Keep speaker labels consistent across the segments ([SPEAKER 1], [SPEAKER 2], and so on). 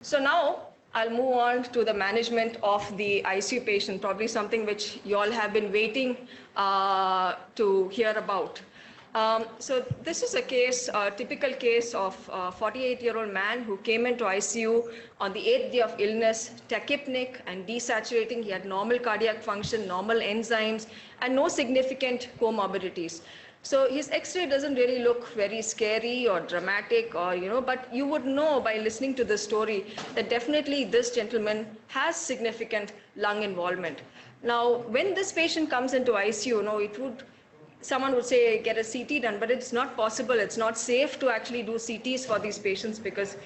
[SPEAKER 1] So now I'll move on to the management of the ICU patient, probably something which you all have been waiting to hear about. So this is a case, a typical case of a 48-year-old man who came into ICU on the 8th day of illness, tachypnic and desaturating. He had normal cardiac function, normal enzymes, and no significant comorbidities. So his X-ray doesn't really look very scary or dramatic, or but you would know by listening to this story that definitely this gentleman has significant lung involvement. Now, when this patient comes into ICU, someone would say get a CT done, but it's not possible. It's not safe to actually do CTs for these patients because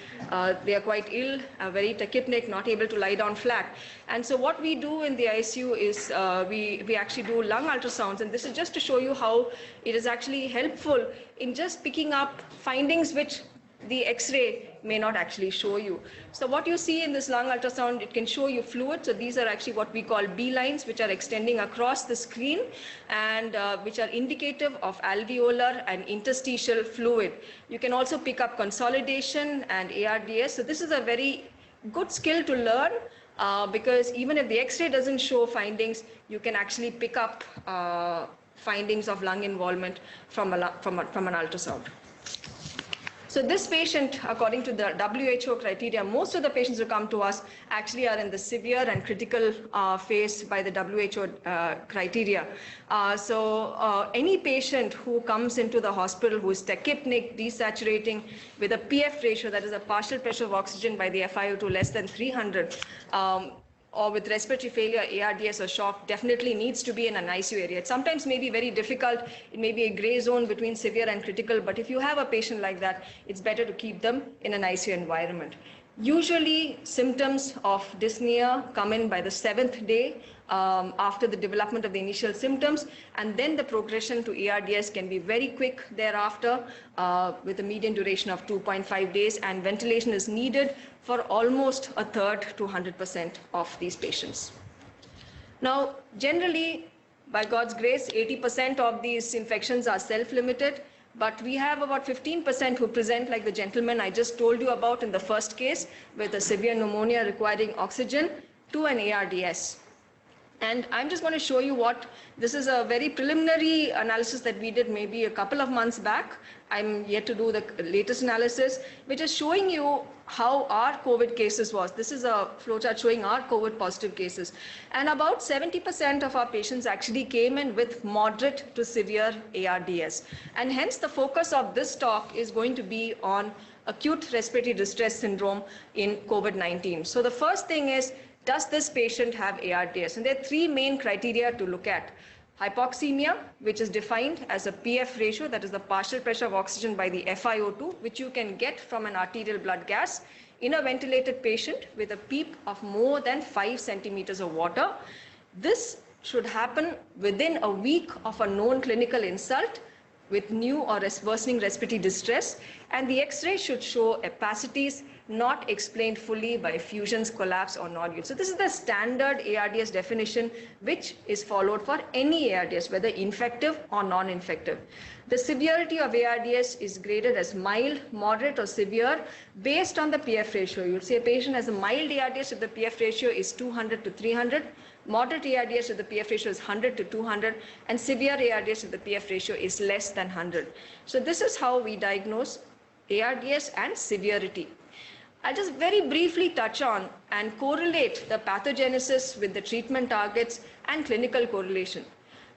[SPEAKER 1] they are quite ill, very tachypnic, not able to lie down flat. And so what we do in the ICU is we actually do lung ultrasounds, and this is just to show you how it is actually helpful in just picking up findings which the X-ray may not actually show you. So what you see in this lung ultrasound, it can show you fluid. So these are actually what we call B lines, which are extending across the screen and which are indicative of alveolar and interstitial fluid. You can also pick up consolidation and ARDS. So this is a very good skill to learn because even if the X-ray doesn't show findings, you can actually pick up findings of lung involvement from an ultrasound. So this patient, according to the WHO criteria, most of the patients who come to us actually are in the severe and critical phase by the WHO criteria. So any patient who comes into the hospital who is tachypnic, desaturating with a PF ratio, that is a partial pressure of oxygen by the FiO2 less than 300, or with respiratory failure, ARDS or shock, definitely needs to be in an ICU area. It sometimes may be very difficult. It may be a gray zone between severe and critical, but if you have a patient like that, it's better to keep them in an ICU environment. Usually, symptoms of dyspnea come in by the 7th day after the development of the initial symptoms, and then the progression to ARDS can be very quick thereafter with a median duration of 2.5 days, and ventilation is needed for almost a third to 100% of these patients. Now, generally, by God's grace, 80% of these infections are self-limited, but we have about 15% who present like the gentleman I just told you about in the first case with a severe pneumonia requiring oxygen to an ARDS. And I'm just going to show you this is a very preliminary analysis that we did maybe a couple of months back. I'm yet to do the latest analysis, which is showing you how our COVID cases was. This is a flowchart showing our COVID positive cases. And about 70% of our patients actually came in with moderate to severe ARDS. And hence the focus of this talk is going to be on acute respiratory distress syndrome in COVID-19. So the first thing is, does this patient have ARDS? And there are 3 main criteria to look at. Hypoxemia, which is defined as a PF ratio, that is the partial pressure of oxygen by the FiO2, which you can get from an arterial blood gas in a ventilated patient with a PEEP of more than 5 centimeters of water. This should happen within a week of a known clinical insult with new or worsening respiratory distress, and the X-ray should show opacities not explained fully by effusions, collapse, or nodules. So this is the standard ARDS definition, which is followed for any ARDS, whether infective or non-infective. The severity of ARDS is graded as mild, moderate, or severe based on the PF ratio. You'll see a patient has a mild ARDS if the PF ratio is 200 to 300, moderate ARDS if the PF ratio is 100 to 200, and severe ARDS if the PF ratio is less than 100. So this is how we diagnose ARDS and severity. I'll just very briefly touch on and correlate the pathogenesis with the treatment targets and clinical correlation.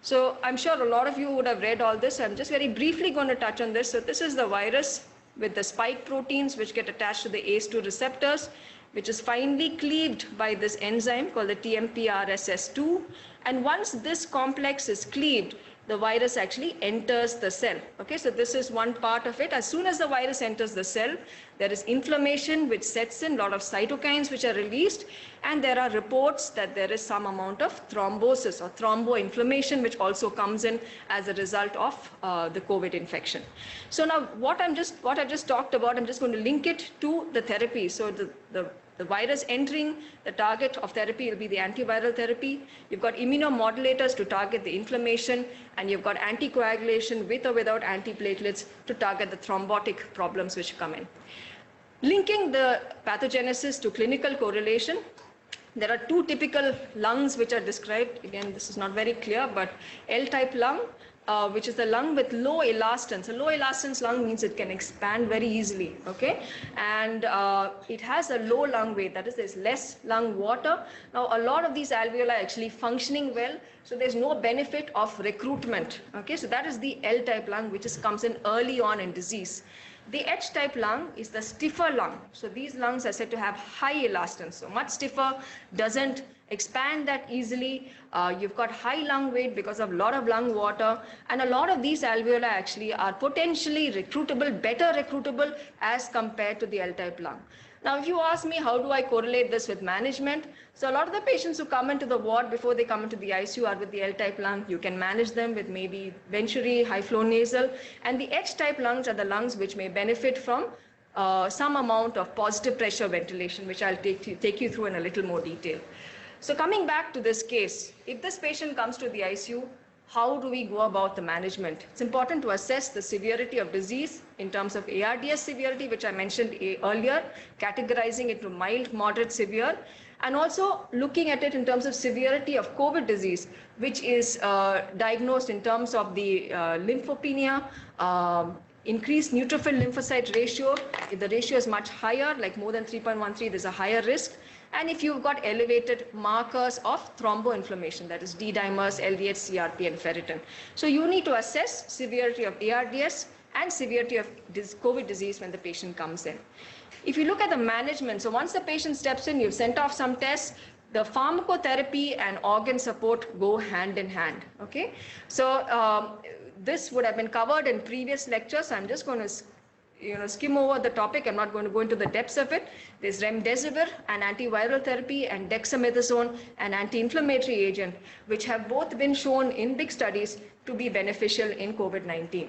[SPEAKER 1] So I'm sure a lot of you would have read all this. I'm just very briefly going to touch on this. So this is the virus with the spike proteins which get attached to the ACE2 receptors, which is finely cleaved by this enzyme called the TMPRSS2. And once this complex is cleaved, the virus actually enters the cell. Okay, so this is one part of it. As soon as the virus enters the cell, there is inflammation which sets in, a lot of cytokines which are released, and there are reports that there is some amount of thrombosis or thromboinflammation which also comes in as a result of the COVID infection. So now what I've just talked about, I'm just going to link it to the therapy. So the virus entering, the target of therapy will be the antiviral therapy. You've got immunomodulators to target the inflammation, and you've got anticoagulation with or without antiplatelets to target the thrombotic problems which come in. Linking the pathogenesis to clinical correlation, there are two typical lungs which are described. Again, this is not very clear, but L-type lung, which is the lung with low elastance. A low elastance lung means it can expand very easily, okay? And it has a low lung weight, that is, there's less lung water. Now, a lot of these alveoli are actually functioning well, so there's no benefit of recruitment, okay? So that is the L-type lung, which comes in early on in disease. The H-type lung is the stiffer lung. So these lungs are said to have high elastance, so much stiffer, doesn't expand that easily. You've got high lung weight because of a lot of lung water, and a lot of these alveoli actually are potentially recruitable, better recruitable as compared to the L-type lung. Now, if you ask me, how do I correlate this with management? So a lot of the patients who come into the ward before they come into the ICU are with the L-type lung. You can manage them with maybe Venturi, high flow nasal, and the H-type lungs are the lungs which may benefit from some amount of positive pressure ventilation, which I'll take you through in a little more detail. So coming back to this case, if this patient comes to the ICU, how do we go about the management? It's important to assess the severity of disease in terms of ARDS severity, which I mentioned earlier, categorizing it to mild, moderate, severe, and also looking at it in terms of severity of COVID disease, which is diagnosed in terms of the lymphopenia, increased neutrophil lymphocyte ratio. If the ratio is much higher, like more than 3.13, there's a higher risk. And if you've got elevated markers of thromboinflammation, that is D-dimers, LDH, CRP, and ferritin. So you need to assess severity of ARDS and severity of COVID disease when the patient comes in. If you look at the management, so once the patient steps in, you've sent off some tests, the pharmacotherapy and organ support go hand in hand, okay? So this would have been covered in previous lectures. I'm just going to skim over the topic. I'm not going to go into the depths of it. There's Remdesivir, an antiviral therapy, and dexamethasone, an anti-inflammatory agent, which have both been shown in big studies to be beneficial in COVID-19.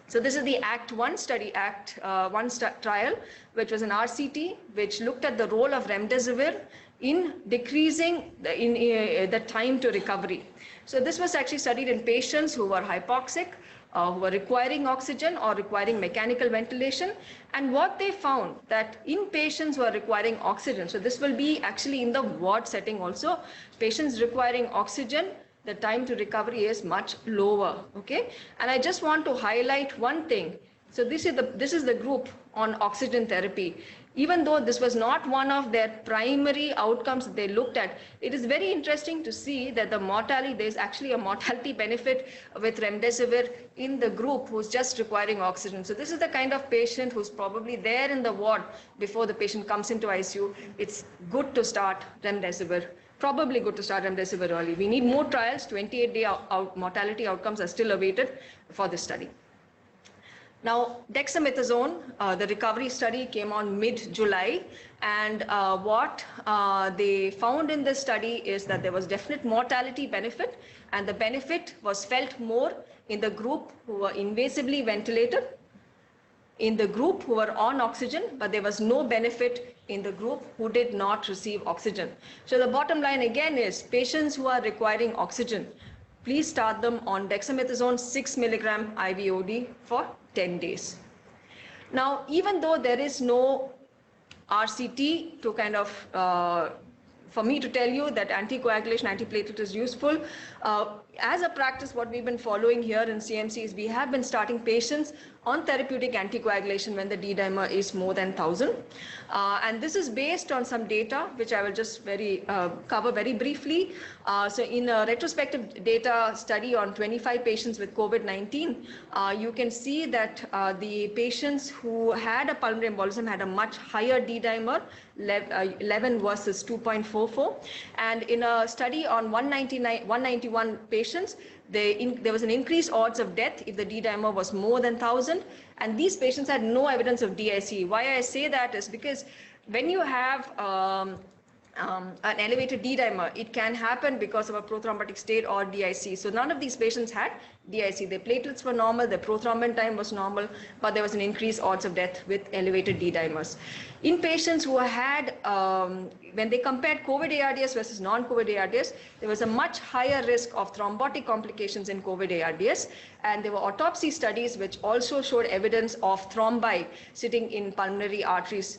[SPEAKER 1] So this is the Act 1 study, Act 1 trial, which was an RCT, which looked at the role of Remdesivir in decreasing the time to recovery. So this was actually studied in patients who were hypoxic, who were requiring oxygen or requiring mechanical ventilation. And what they found that in patients who are requiring oxygen, so this will be actually in the ward setting also, patients requiring oxygen, the time to recovery is much lower, okay? And I just want to highlight one thing. So this is the group on oxygen therapy. Even though this was not one of their primary outcomes that they looked at, it is very interesting to see that the mortality, there's actually a mortality benefit with Remdesivir in the group who's just requiring oxygen. So this is the kind of patient who's probably there in the ward before the patient comes into ICU. It's good to start Remdesivir. Probably good to start Remdesivir early. We need more trials. 28-day mortality outcomes are still awaited for this study. Now, dexamethasone, the recovery study came on mid-July, and what they found in this study is that there was definite mortality benefit, and the benefit was felt more in the group who were invasively ventilated, in the group who were on oxygen, but there was no benefit in the group who did not receive oxygen. So the bottom line again is patients who are requiring oxygen, please start them on dexamethasone 6 milligram IVOD for 10 days. Now, even though there is no RCT to kind of, for me to tell you that anticoagulation, antiplatelet is useful, as a practice, what we've been following here in CMC is we have been starting patients on therapeutic anticoagulation when the D-dimer is more than 1,000. And this is based on some data, which I will just cover very briefly. So in a retrospective data study on 25 patients with COVID-19, you can see that the patients who had a pulmonary embolism had a much higher D-dimer, 11 versus 2.44. And in a study on 191 patients, there was an increased odds of death if the D-dimer was more than 1,000, and these patients had no evidence of DIC. Why I say that is because when you have an elevated D-dimer. It can happen because of a prothrombotic state or DIC. So none of these patients had DIC. Their platelets were normal, their prothrombin time was normal, but there was an increased odds of death with elevated D-dimers. In patients who had, when they compared COVID ARDS versus non-COVID ARDS, there was a much higher risk of thrombotic complications in COVID ARDS, and there were autopsy studies which also showed evidence of thrombi sitting in pulmonary arteries,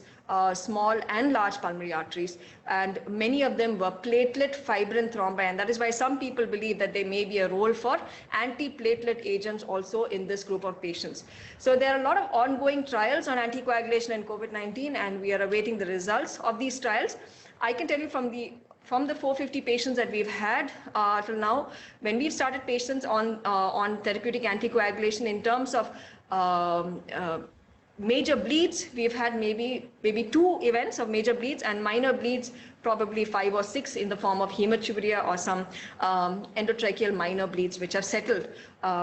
[SPEAKER 1] small and large pulmonary arteries, and many of them were platelet fibrin thrombi, and that is why some people believe that there may be a role for antiplatelet agents also in this group of patients. So there are a lot of ongoing trials on anticoagulation and COVID-19, and we are awaiting the results of these trials. I can tell you from the 450 patients that we've had till now, when we've started patients on therapeutic anticoagulation, in terms of major bleeds, we've had maybe 2 events of major bleeds, and minor bleeds probably 5 or 6 in the form of hematuria or some endotracheal minor bleeds which have settled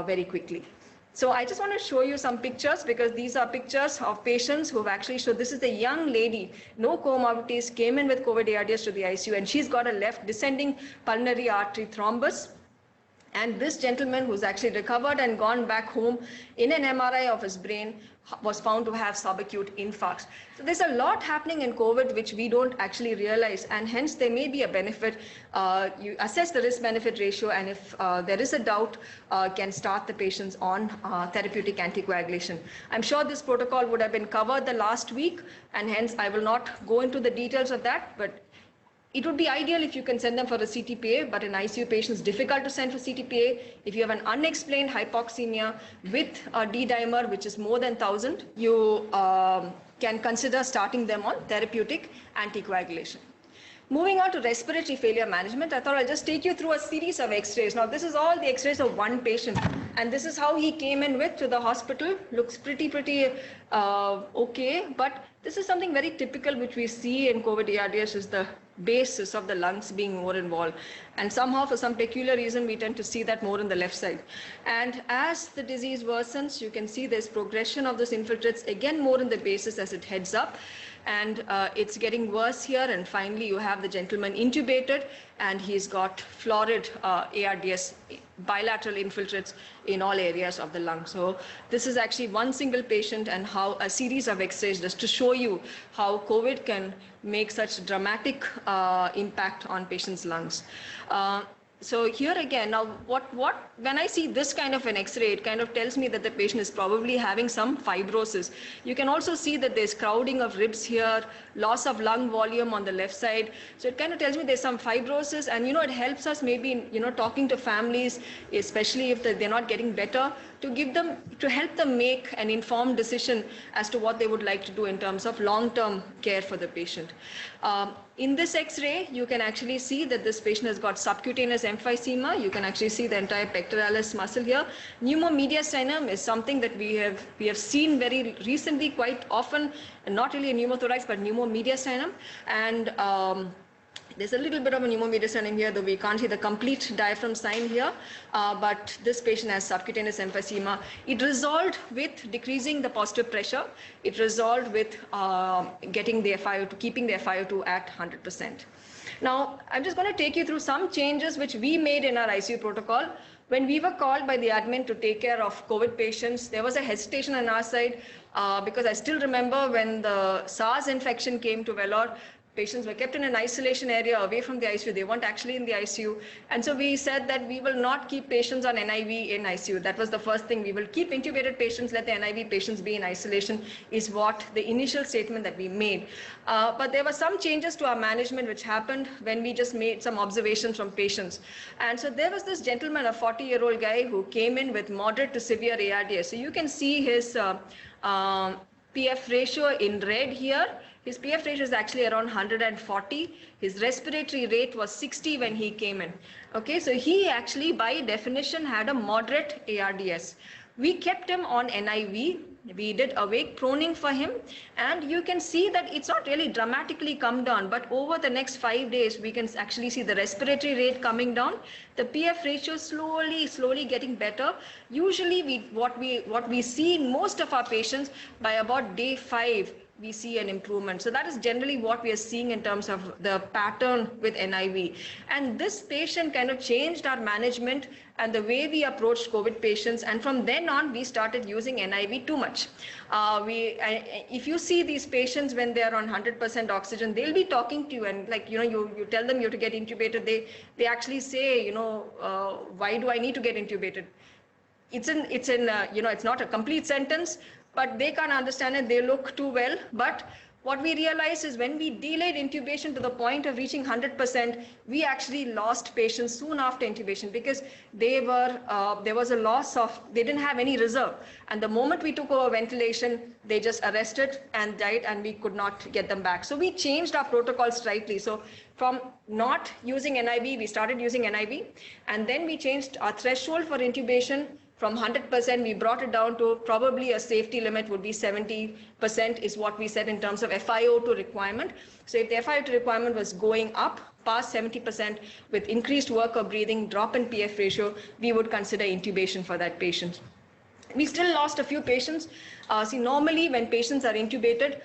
[SPEAKER 1] very quickly. So I just want to show you some pictures, because these are pictures of patients who've actually showed. This is a young lady, no comorbidities, came in with COVID ARDS to the ICU, and she's got a left descending pulmonary artery thrombus. And this gentleman, who's actually recovered and gone back home in an MRI of his brain, was found to have subacute infarcts. So there's a lot happening in COVID which we don't actually realize, and hence there may be a benefit. You assess the risk-benefit ratio, and if there is a doubt, can start the patients on therapeutic anticoagulation. I'm sure this protocol would have been covered the last week, and hence I will not go into the details of that, but it would be ideal if you can send them for a CTPA, but in ICU patients, difficult to send for CTPA. If you have an unexplained hypoxemia with a D-dimer, which is more than 1,000, you can consider starting them on therapeutic anticoagulation. Moving on to respiratory failure management, I thought I'll just take you through a series of x-rays. Now, this is all the x-rays of one patient, and this is how he came in with to the hospital. Looks pretty okay, but this is something very typical which we see in COVID ARDS, is the basis of the lungs being more involved. And somehow, for some peculiar reason, we tend to see that more on the left side. And as the disease worsens, you can see there's progression of those infiltrates, again more in the basis as it heads up. And it's getting worse here, and finally you have the gentleman intubated, and he's got florid ARDS, bilateral infiltrates in all areas of the lung. So this is actually one single patient, and how a series of x-rays just to show you how COVID can make such dramatic impact on patients' lungs. So here again, now when I see this kind of an x-ray, it kind of tells me that the patient is probably having some fibrosis. You can also see that there's crowding of ribs here, loss of lung volume on the left side. So it kind of tells me there's some fibrosis, and it helps us maybe in talking to families, especially if they're not getting better, to help them make an informed decision as to what they would like to do in terms of long-term care for the patient. In this x-ray, you can actually see that this patient has got subcutaneous emphysema. You can actually see the entire pectoralis muscle here. Pneumomediastinum is something that we have seen very recently, quite often, and not really a pneumothorax, but pneumomediastinum. And there's a little bit of a pneumomediastinum here, though we can't see the complete diaphragm sign here, but this patient has subcutaneous emphysema. It resolved with decreasing the positive pressure. It resolved with keeping the FiO2 at 100%. Now, I'm just going to take you through some changes which we made in our ICU protocol. When we were called by the admin to take care of COVID patients, there was a hesitation on our side because I still remember when the SARS infection came to Vellore, patients were kept in an isolation area away from the ICU. They weren't actually in the ICU. And so we said that we will not keep patients on NIV in ICU. That was the first thing. We will keep intubated patients, let the NIV patients be in isolation, is what the initial statement that we made. But there were some changes to our management which happened when we just made some observations from patients. And so there was this gentleman, a 40-year-old guy, who came in with moderate to severe ARDS. So you can see his PF ratio in red here. His PF ratio is actually around 140. His respiratory rate was 60 when he came in. Okay, so he actually by definition had a moderate ARDS. We kept him on NIV. We did awake pruning for him, and you can see that it's not really dramatically come down, but over the next 5 days, we can actually see the respiratory rate coming down, the PF ratio slowly getting better. Usually what we see in most of our patients, by about day 5, we see an improvement. So that is generally what we are seeing in terms of the pattern with NIV. And this patient kind of changed our management and the way we approached COVID patients. And from then on, we started using NIV too much. If you see these patients when they are on 100% oxygen, they'll be talking to you and like, you tell them you have to get intubated. They actually say, why do I need to get intubated? It's not a complete sentence, but they can't understand it. They look too well. But what we realized is when we delayed intubation to the point of reaching 100%, we actually lost patients soon after intubation because there was a loss of, they didn't have any reserve. And the moment we took over ventilation, they just arrested and died and we could not get them back. So we changed our protocols slightly. So from not using NIV, we started using NIV, and then we changed our threshold for intubation. From 100%, we brought it down to probably a safety limit would be 70% is what we said in terms of FiO2 requirement. So if the FiO2 requirement was going up past 70% with increased work or breathing, drop in PF ratio, we would consider intubation for that patient. We still lost a few patients. Normally when patients are intubated,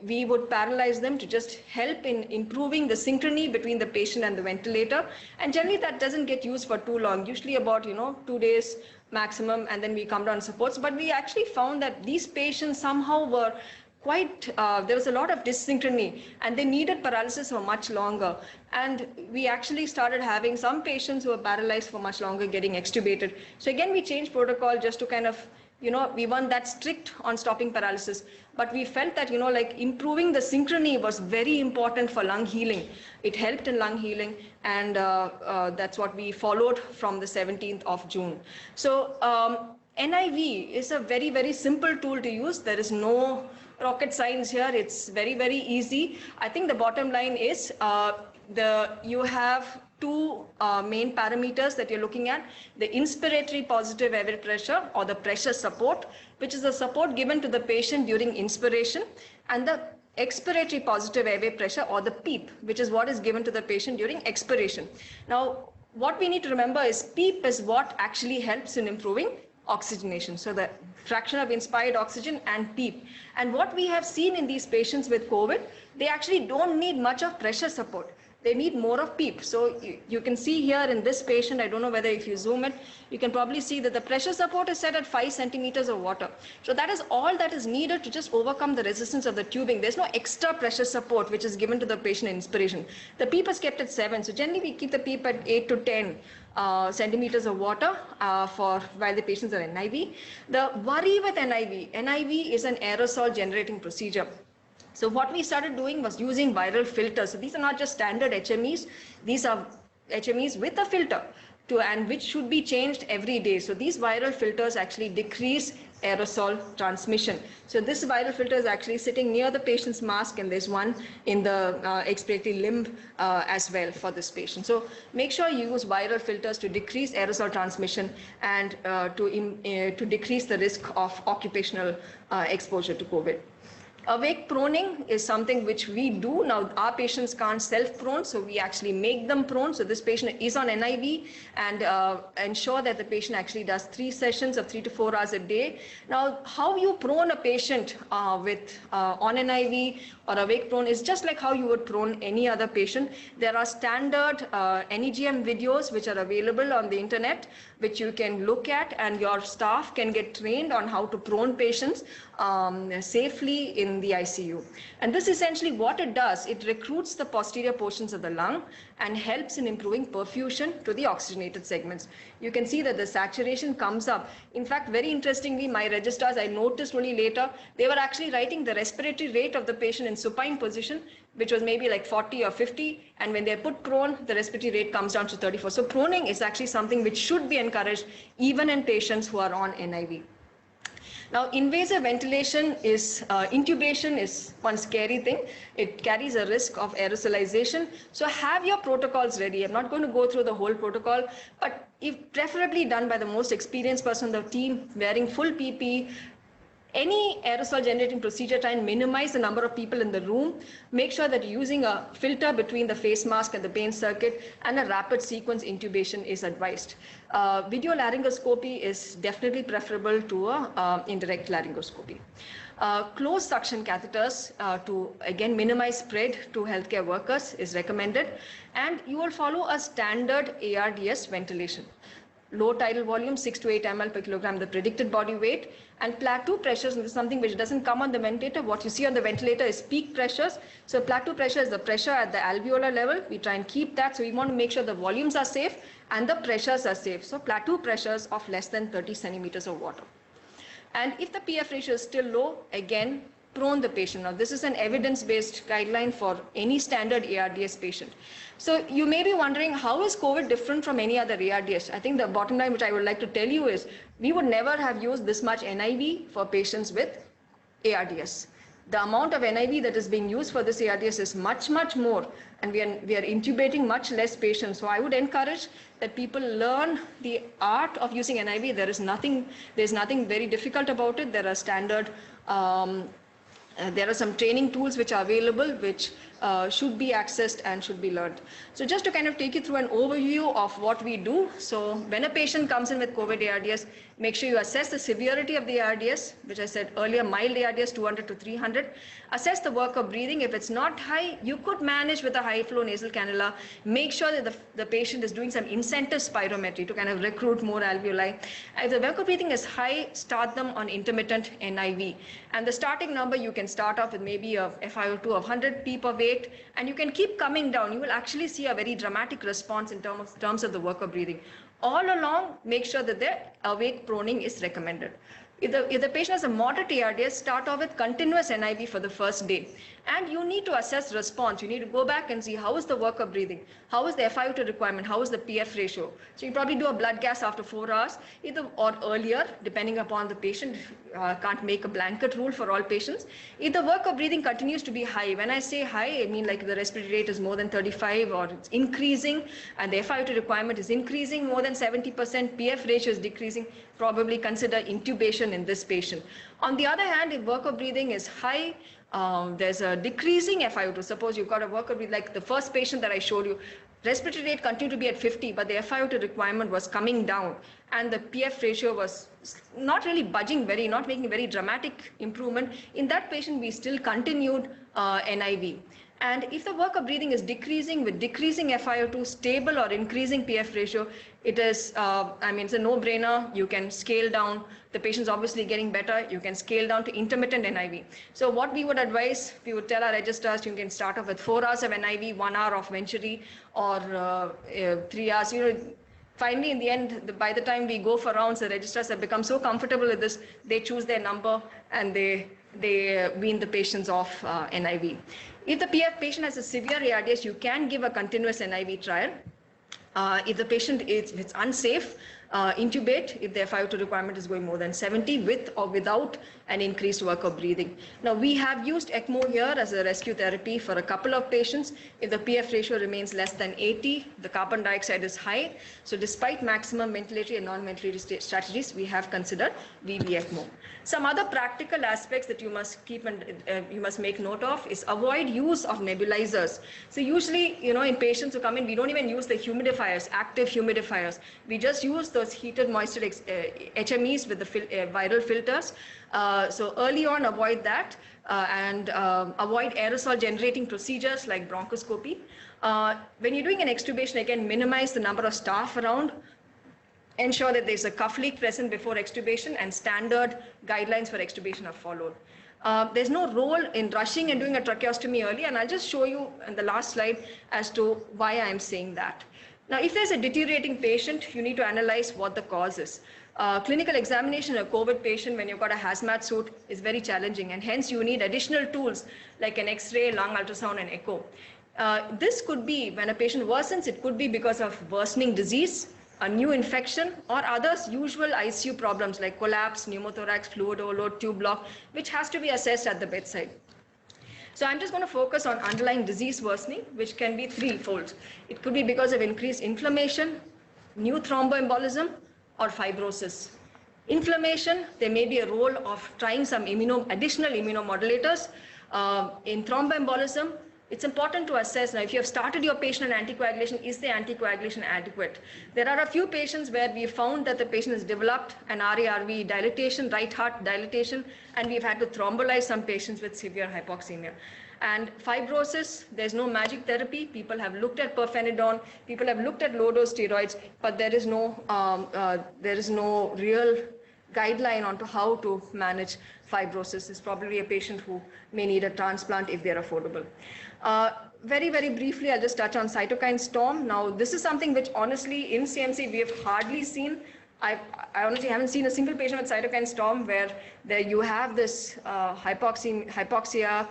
[SPEAKER 1] we would paralyze them to just help in improving the synchrony between the patient and the ventilator. And generally that doesn't get used for too long, usually about 2 days maximum, and then we come down supports. But we actually found that these patients somehow were there was a lot of dyssynchrony and they needed paralysis for much longer. And we actually started having some patients who were paralyzed for much longer getting extubated. So again, we changed protocol just to kind of, we weren't that strict on stopping paralysis, but we felt that, improving the synchrony was very important for lung healing. It helped in lung healing, and that's what we followed from the 17th of June. So NIV is a very, very simple tool to use. There is no rocket science here. It's very, very easy. I think the bottom line is you have two main parameters that you're looking at: the inspiratory positive airway pressure or the pressure support, which is the support given to the patient during inspiration, and the expiratory positive airway pressure or the PEEP, which is what is given to the patient during expiration. Now, what we need to remember is PEEP is what actually helps in improving oxygenation. So the fraction of inspired oxygen and PEEP. And what we have seen in these patients with COVID, they actually don't need much of pressure support. They need more of PEEP. So you can see here in this patient, I don't know whether if you zoom it, you can probably see that the pressure support is set at 5 centimeters of water. So that is all that is needed to just overcome the resistance of the tubing. There's no extra pressure support which is given to the patient in inspiration. The PEEP is kept at 7. So generally we keep the PEEP at 8 to 10 centimeters of water while the patients are in NIV. The worry with NIV is an aerosol generating procedure. So what we started doing was using viral filters. So these are not just standard HMEs. These are HMEs with a filter and which should be changed every day. So these viral filters actually decrease aerosol transmission. So this viral filter is actually sitting near the patient's mask, and there's one in the expiratory limb as well for this patient. So make sure you use viral filters to decrease aerosol transmission and to decrease the risk of occupational exposure to COVID. Awake proning is something which we do. Now, our patients can't self-prone, so we actually make them prone. So this patient is on NIV and ensure that the patient actually does 3 sessions of 3 to 4 hours a day. Now, how you prone a patient on NIV or awake prone is just like how you would prone any other patient. There are standard NEGM videos which are available on the internet, which you can look at, and your staff can get trained on how to prone patients safely in the ICU. And this essentially what it does, it recruits the posterior portions of the lung and helps in improving perfusion to the oxygenated segments. You can see that the saturation comes up. In fact, very interestingly, my registrars, I noticed only later, they were actually writing the respiratory rate of the patient in supine position, which was maybe like 40 or 50. And when they put prone, the respiratory rate comes down to 34. So proning is actually something which should be encouraged even in patients who are on NIV. Now, invasive ventilation intubation is one scary thing. It carries a risk of aerosolization. So have your protocols ready. I'm not going to go through the whole protocol, but if preferably done by the most experienced person on the team, wearing full PPE, Any aerosol generating procedure, try and minimize the number of people in the room. Make sure that you're using a filter between the face mask and the pain circuit, and a rapid sequence intubation is advised. Video laryngoscopy is definitely preferable to a indirect laryngoscopy. Closed suction catheters to again minimize spread to healthcare workers is recommended, and you will follow a standard ARDS ventilation. Low tidal volume, 6 to 8 ml per kilogram, the predicted body weight, and plateau pressures, and this is something which doesn't come on the ventilator. What you see on the ventilator is peak pressures. So plateau pressure is the pressure at the alveolar level. We try and keep that. So we want to make sure the volumes are safe and the pressures are safe. So plateau pressures of less than 30 centimeters of water. And if the PF ratio is still low, again, prone the patient. Now, this is an evidence-based guideline for any standard ARDS patient. So you may be wondering, how is COVID different from any other ARDS? I think the bottom line which I would like to tell you is, we would never have used this much NIV for patients with ARDS. The amount of NIV that is being used for this ARDS is much, much more, and we are intubating much less patients. So I would encourage that people learn the art of using NIV. There's nothing very difficult about it. There are standard there are some training tools which are available, which should be accessed and should be learned. So just to kind of take you through an overview of what we do. So when a patient comes in with COVID ARDS, make sure you assess the severity of the ARDS, which I said earlier, mild ARDS 200 to 300. Assess the work of breathing. If it's not high, you could manage with a high flow nasal cannula. Make sure that the patient is doing some incentive spirometry to kind of recruit more alveoli. If the work of breathing is high, start them on intermittent NIV. And the starting number, you can start off with maybe a FiO2 of 100 p per weight, and you can keep coming down. You will actually see a very dramatic response in terms of the work of breathing. All along, make sure that the awake proning is recommended. If the patient has a moderate ARDS, start off with continuous NIV for the first day. And you need to assess response. You need to go back and see how is the work of breathing, how is the FiO2 requirement, how is the PF ratio. So you probably do a blood gas after 4 hours, either or earlier, depending upon the patient. Can't make a blanket rule for all patients. If the work of breathing continues to be high, when I say high, I mean like the respiratory rate is more than 35 or it's increasing, and the FiO2 requirement is increasing more than 70%, PF ratio is decreasing, probably consider intubation in this patient. On the other hand, if work of breathing is high, there's a decreasing FiO2. Suppose you've got a work of breathing, like the first patient that I showed you, respiratory rate continued to be at 50, but the FiO2 requirement was coming down, and the PF ratio was not really budging not making very dramatic improvement. In that patient, we still continued NIV. And if the work of breathing is decreasing with decreasing FiO2, stable or increasing PF ratio, it is, it's a no-brainer. You can scale down. The patient's obviously getting better. You can scale down to intermittent NIV. So what we would advise, we would tell our registrars, you can start off with 4 hours of NIV, 1 hour of Venturi, or 3 hours. Finally, in the end, by the time we go for rounds, the registrars have become so comfortable with this, they choose their number and they wean the patients off NIV. If the patient has a severe ARDS, you can give a continuous NIV trial. If the patient it's unsafe, intubate if the FiO2 requirement is going more than 70 with or without an increased work of breathing. Now, we have used ECMO here as a rescue therapy for a couple of patients. If the PF ratio remains less than 80, the carbon dioxide is high. So despite maximum ventilatory and non-ventilatory strategies, we have considered VV ECMO. Some other practical aspects that you must keep and you must make note of is avoid use of nebulizers. So usually, in patients who come in, we don't even use the humidifiers, active humidifiers. We just use those heated moisture HMEs with the viral filters. So early on, avoid that and avoid aerosol generating procedures like bronchoscopy. When you're doing an extubation, again, minimize the number of staff around. Ensure that there's a cuff leak present before extubation, and standard guidelines for extubation are followed. There's no role in rushing and doing a tracheostomy early, and I'll just show you in the last slide as to why I'm saying that. Now, if there's a deteriorating patient, you need to analyze what the cause is. Clinical examination of a COVID patient when you've got a hazmat suit is very challenging, and hence you need additional tools like an X-ray, lung ultrasound, and echo. This could be when a patient worsens, it could be because of worsening disease, a new infection, or others usual ICU problems like collapse, pneumothorax, fluid overload, tube block, which has to be assessed at the bedside. So I'm just going to focus on underlying disease worsening, which can be threefold. It could be because of increased inflammation, new thromboembolism, or fibrosis. Inflammation, there may be a role of trying some additional immunomodulators. In thromboembolism, it's important to assess now if you have started your patient on anticoagulation, is the anticoagulation adequate? There are a few patients where we found that the patient has developed an RARV dilatation, right heart dilatation, and we've had to thrombolize some patients with severe hypoxemia. And fibrosis, there's no magic therapy. People have looked at pirfenidone, people have looked at low-dose steroids, but there is no real guideline onto how to manage fibrosis. It's probably a patient who may need a transplant if they're affordable. Very, very briefly, I'll just touch on cytokine storm. Now, this is something which honestly in CMC we have hardly seen. I honestly haven't seen a single patient with cytokine storm where you have this hypoxia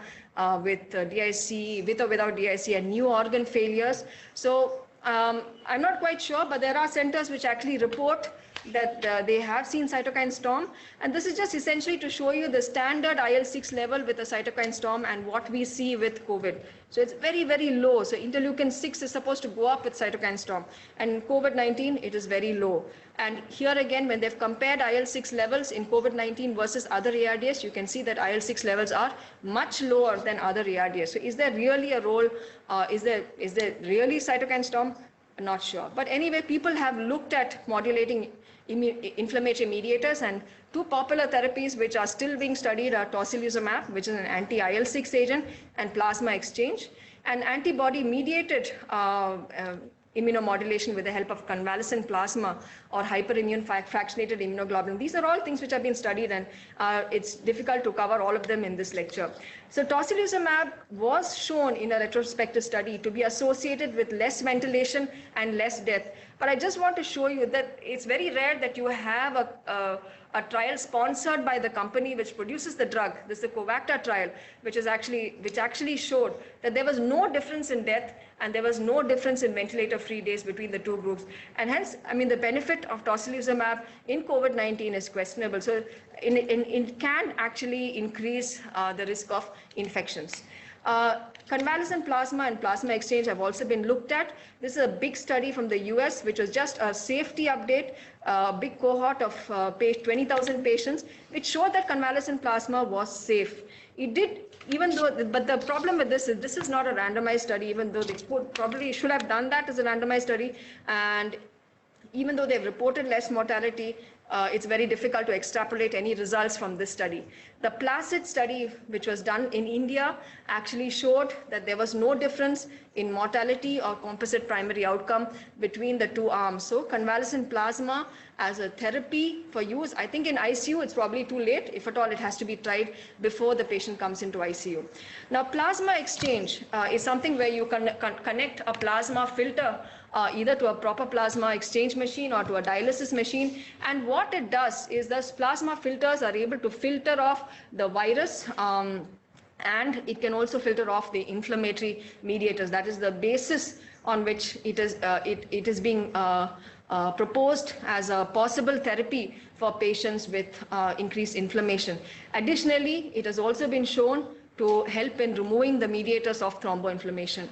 [SPEAKER 1] with DIC, with or without DIC, and new organ failures. So I'm not quite sure, but there are centers which actually report that they have seen cytokine storm, and this is just essentially to show you the standard IL-6 level with a cytokine storm and what we see with COVID. So it's very, very low. So interleukin-6 is supposed to go up with cytokine storm, and in COVID-19 it is very low. And here again, when they've compared IL-6 levels in COVID-19 versus other ARDS, you can see that IL-6 levels are much lower than other ARDS. So is there really a role? Is there really cytokine storm? Not sure. But anyway, people have looked at modulating inflammatory mediators, and two popular therapies which are still being studied are Tosylurea, which is an anti-IL-6 agent, and plasma exchange, and antibody-mediated immunomodulation with the help of convalescent plasma or hyperimmune fractionated immunoglobulin. These are all things which have been studied, and it's difficult to cover all of them in this lecture. So Tosylurea was shown in a retrospective study to be associated with less ventilation and less death. But I just want to show you that it's very rare that you have a trial sponsored by the company which produces the drug. This is the Covacta trial, which actually showed that there was no difference in death and there was no difference in ventilator-free days between the two groups. And hence, I mean, the benefit of Tosylurea in COVID-19 is questionable. So it can actually increase the risk of infections. Convalescent plasma and plasma exchange have also been looked at. This is a big study from the US, which was just a safety update, a big cohort of 20,000 patients, which showed that convalescent plasma was safe. It did, but the problem with this is not a randomized study, even though they probably should have done that as a randomized study. And even though they've reported less mortality, it's very difficult to extrapolate any results from this study. The PLACID study, which was done in India, actually showed that there was no difference in mortality or composite primary outcome between the two arms. So convalescent plasma as a therapy for use, I think in ICU it's probably too late. If at all, it has to be tried before the patient comes into ICU. Now, plasma exchange is something where you can connect a plasma filter either to a proper plasma exchange machine or to a dialysis machine. And what it does is those plasma filters are able to filter off the virus, and it can also filter off the inflammatory mediators. That is the basis on which it is being proposed as a possible therapy for patients with increased inflammation. Additionally, it has also been shown to help in removing the mediators of thromboinflammation.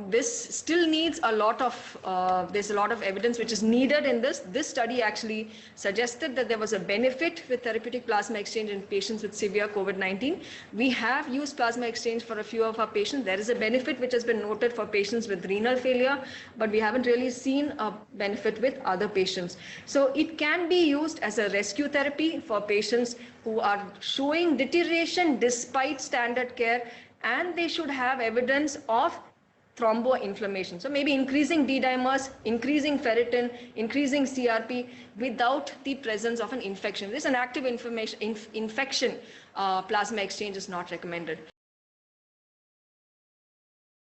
[SPEAKER 1] This still needs a lot of, there's a lot of evidence which is needed in this. This study actually suggested that there was a benefit with therapeutic plasma exchange in patients with severe COVID-19. We have used plasma exchange for a few of our patients. There is a benefit which has been noted for patients with renal failure, but we haven't really seen a benefit with other patients. So it can be used as a rescue therapy for patients who are showing deterioration despite standard care, and they should have evidence of thromboinflammation. So maybe increasing D-dimers, increasing ferritin, increasing CRP without the presence of an infection. This is an active infection. Plasma exchange is not recommended.